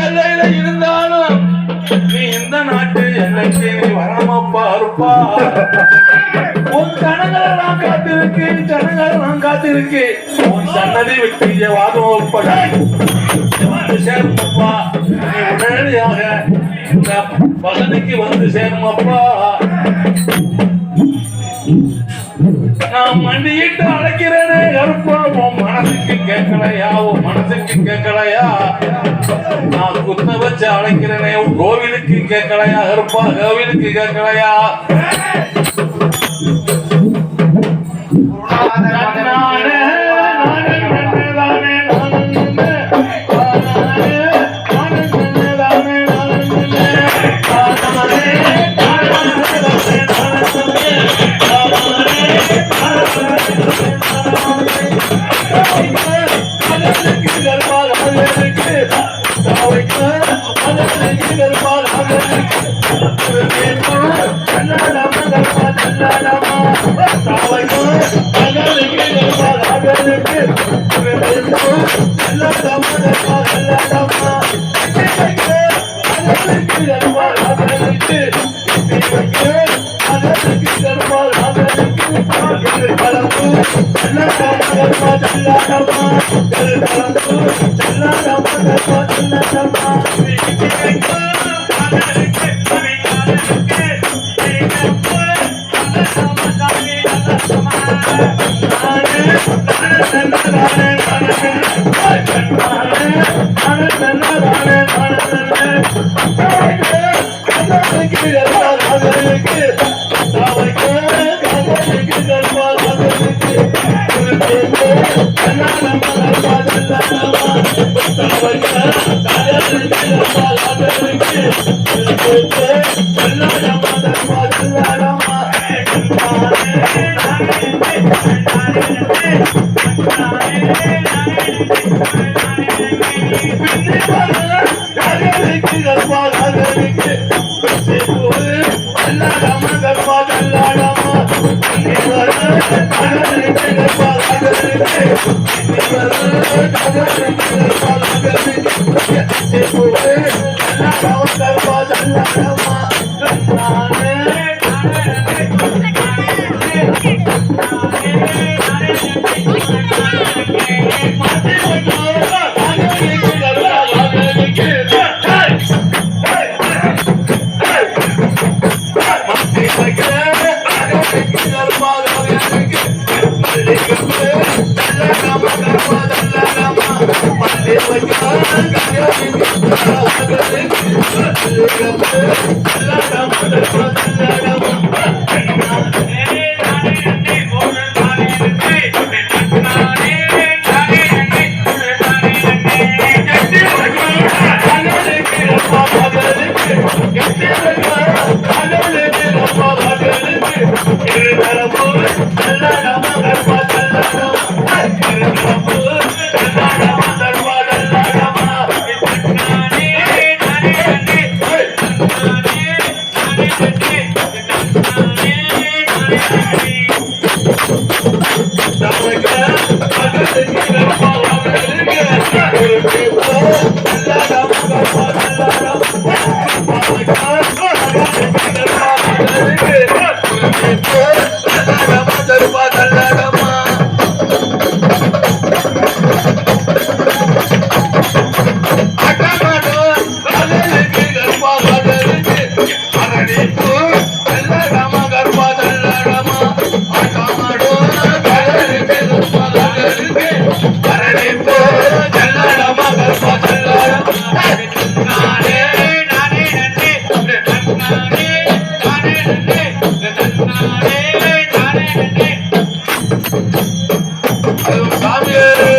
எல்லையில இருந்தாலும் நீ இந்த நாட்டு எல்லைக்கு நீ வராமப்பா இருப்பா. உன் ஜனங்களை நான் காத்திருக்கேன், ஜனங்களை நான் காத்திருக்கேன். உன் சன்னதி விட்டு வாதம் ஒப்படா சேருமப்பா. நீ உடனடியாக இந்த பகனுக்கு வந்து சேருமப்பா. நான் மண்டியிட்டு அழைக்கிறேனே கருப்பா. உன் மனசுக்கு கேட்கலையா? உன் மனசுக்கு கேட்கலையா? நான் குத்த வச்சு அழைக்கிறேனே உன் கோவிலுக்கு கேட்கலையா கருப்பா? கோவிலுக்கு கேட்கலையா?